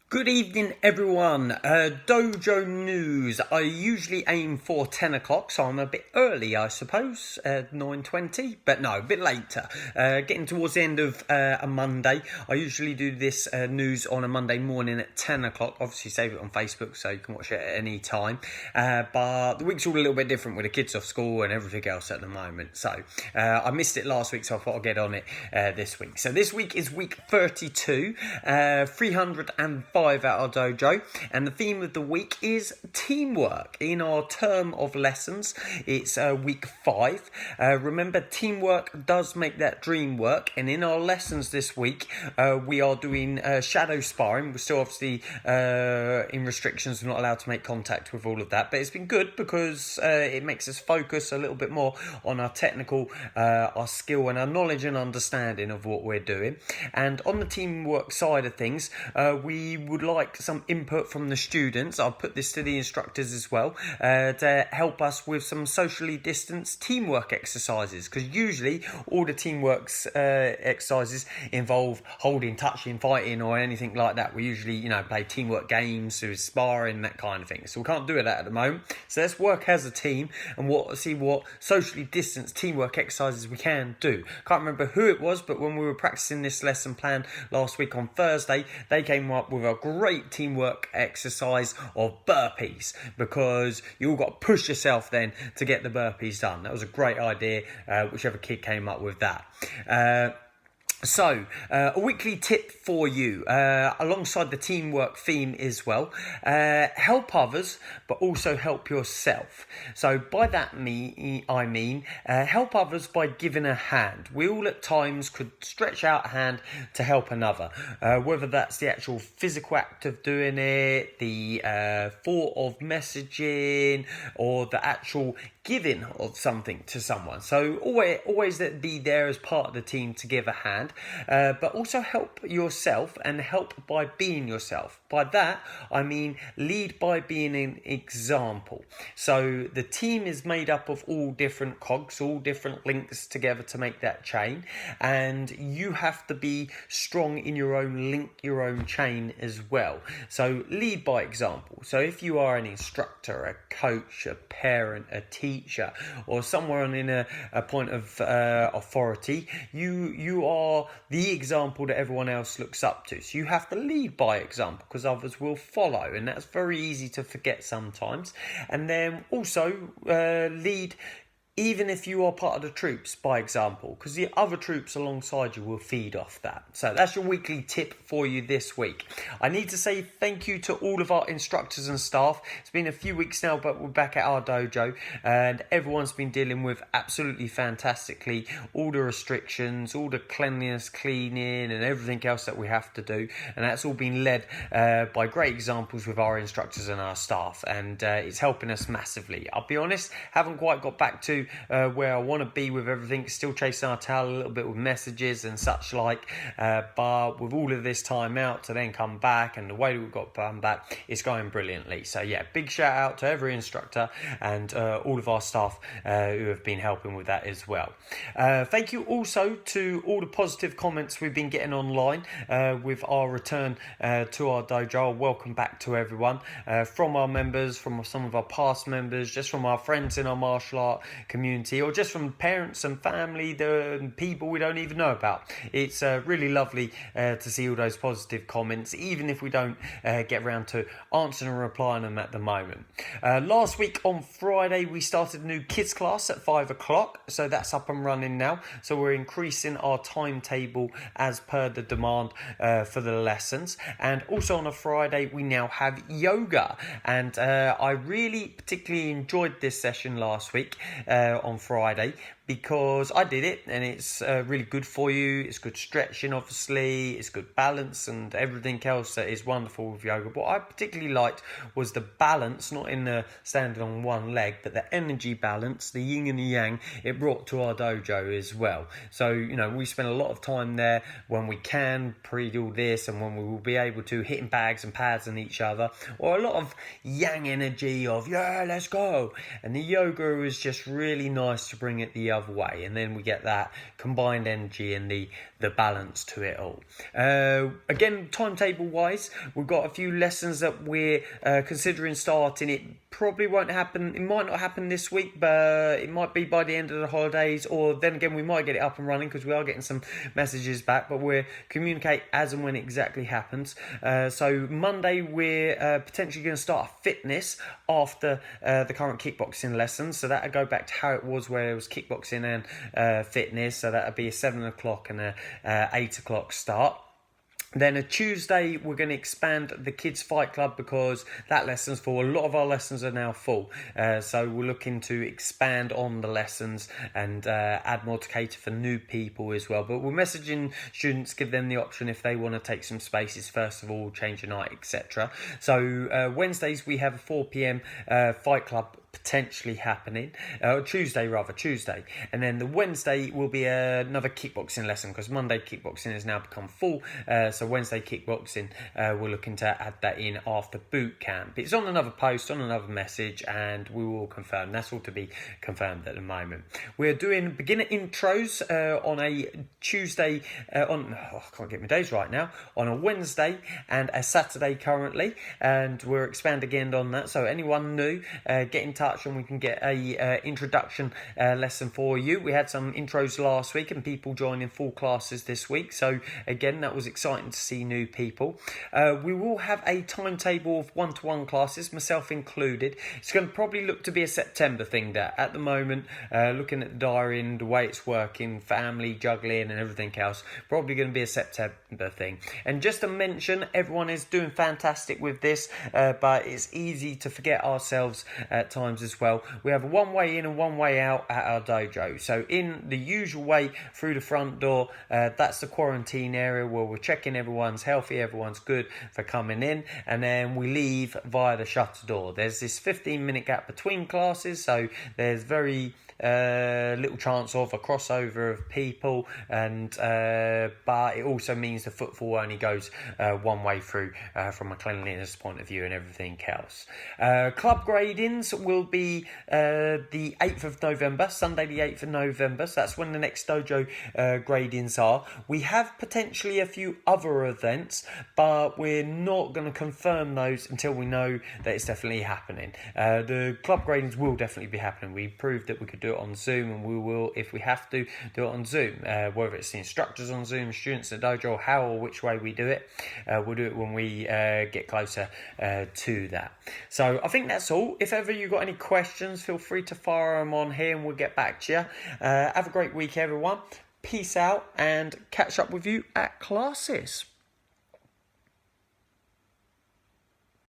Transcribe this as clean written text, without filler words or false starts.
Good evening, everyone. Dojo news. I usually aim for 10 o'clock, so I'm a bit early, I suppose, 9:20, but no, a bit later. Getting towards the end of a Monday. I usually do this news on a Monday morning at 10 o'clock. Obviously, save it on Facebook so you can watch it at any time. But the week's all a little bit different with the kids off school and everything else at the moment. So I missed it last week, so I thought I'd get on it this week. So this week is week 32, 305 at our dojo, and the theme of the week is teamwork. In our term of lessons, it's week 5. Remember, teamwork does make that dream work, and in our lessons this week, we are doing shadow sparring. We're still obviously in restrictions, we're not allowed to make contact with all of that, but it's been good because it makes us focus a little bit more on our technical, our skill and our knowledge and understanding of what we're doing. And on the teamwork side of things, we would like some input from the students. I'll put this to the instructors as well, to help us with some socially distanced teamwork exercises, because usually all the teamwork exercises involve holding, touching, fighting or anything like that. We usually play teamwork games, so sparring, that kind of thing, so we can't do that at the moment. So let's work as a team and see what socially distanced teamwork exercises we can do. Can't remember who it was, but when we were practicing this lesson plan last week on Thursday, they came up with a great teamwork exercise of burpees, because you all got to push yourself then to get the burpees done. That was a great idea, whichever kid came up with that. So, a weekly tip for you, alongside the teamwork theme as well. Help others, but also help yourself. So, by that I mean, help others by giving a hand. We all at times could stretch out a hand to help another, whether that's the actual physical act of doing it, the thought of messaging, or the actual giving of something to someone. So always be there as part of the team to give a hand, but also help yourself and help by being yourself. By that I mean lead by being an example. So the team is made up of all different cogs, all different links together to make that chain, and you have to be strong in your own link, your own chain as well. So lead by example. So if you are an instructor, a coach, a parent, a teacher, or someone in a point of authority, you are the example that everyone else looks up to. So you have to lead by example, because others will follow, and that's very easy to forget sometimes. And then also lead even if you are part of the troops by example, because the other troops alongside you will feed off that. So that's your weekly tip for you this week. I need to say thank you to all of our instructors and staff. It's been a few weeks now, but we're back at our dojo, and everyone's been dealing with absolutely fantastically all the restrictions, all the cleanliness, cleaning and everything else that we have to do, and that's all been led by great examples with our instructors and our staff, and it's helping us massively. I'll be honest, haven't quite got back to where I want to be with everything, still chasing our tail a little bit with messages and such like, but with all of this time out to then come back and the way that we've got to come back, it's going brilliantly. So yeah, big shout out to every instructor and all of our staff who have been helping with that as well. Thank you also to all the positive comments we've been getting online with our return to our dojo. Welcome back to everyone, from our members, from some of our past members, just from our friends in our martial art community, or just from parents and family, the people we don't even know about. It's really lovely to see all those positive comments, even if we don't get around to answering and replying them at the moment. Last week on Friday we started a new kids class at 5 o'clock, so that's up and running now. So we're increasing our timetable as per the demand for the lessons. And also on a Friday we now have yoga, and I really particularly enjoyed this session last week on Friday, because I did it and it's really good for you. It's good stretching, obviously, it's good balance and everything else that is wonderful with yoga. What I particularly liked was the balance, not in the standing on one leg, but the energy balance, the yin and the yang it brought to our dojo as well. So we spend a lot of time there when we can, pre all this, and when we will be able to, hitting bags and pads on each other, or a lot of yang energy of yeah, let's go. And the yoga is just really really nice to bring it the other way, and then we get that combined energy and the balance to it all. Again, timetable wise, we've got a few lessons that we're considering starting. It probably won't happen, it might not happen this week, but it might be by the end of the holidays, or then again we might get it up and running because we are getting some messages back, but we'll communicate as and when it exactly happens. So Monday we're potentially going to start fitness after the current kickboxing lessons, so that'll go back to how it was, where it was kickboxing and fitness, so that'll be a 7 o'clock and a 8 o'clock start. Then a Tuesday, we're going to expand the Kids Fight Club because that lesson's full. A lot of our lessons are now full. So we're looking to expand on the lessons and add more to cater for new people as well. But we're messaging students, give them the option if they want to take some spaces, first of all, change a night, etc. So Wednesdays, we have a 4 p.m. Fight Club potentially happening, Tuesday. And then the Wednesday will be another kickboxing lesson because Monday kickboxing has now become full. So Wednesday kickboxing, we're looking to add that in after boot camp. It's on another post, on another message, and we will confirm. That's all to be confirmed at the moment. We're doing beginner intros on a Tuesday, I can't get my days right now, on a Wednesday and a Saturday currently, and we're expanding again on that. So anyone new, get in touch and we can get a introduction lesson for you. We had some intros last week and people joining full classes this week, so again that was exciting to see new people. We will have a timetable of one-to-one classes, myself included. It's going to probably look to be a September thing there. At the moment, looking at the diary and the way it's working, family, juggling and everything else, probably going to be a September thing. And just to mention, everyone is doing fantastic with this, but it's easy to forget ourselves at times as well. We have a one way in and one way out at our dojo. So in the usual way through the front door, that's the quarantine area where we're checking everyone's healthy, everyone's good for coming in, and then we leave via the shutter door. There's this 15-minute gap between classes, so there's very little chance of a crossover of people, and but it also means the footfall only goes one way through from a cleanliness point of view and everything else. Club gradings will be the 8th of November, Sunday the 8th of November, so that's when the next dojo gradings are. We have potentially a few other events, but we're not going to confirm those until we know that it's definitely happening. The club gradings will definitely be happening. We proved that we could do it on Zoom, and we will, if we have to, do it on Zoom. Whether it's the instructors on Zoom, students at dojo, how or which way we do it, we'll do it when we get closer to that. So I think that's all. If ever you've got any questions, feel free to fire them on here and we'll get back to you. Have a great week, everyone. Peace out and catch up with you at classes.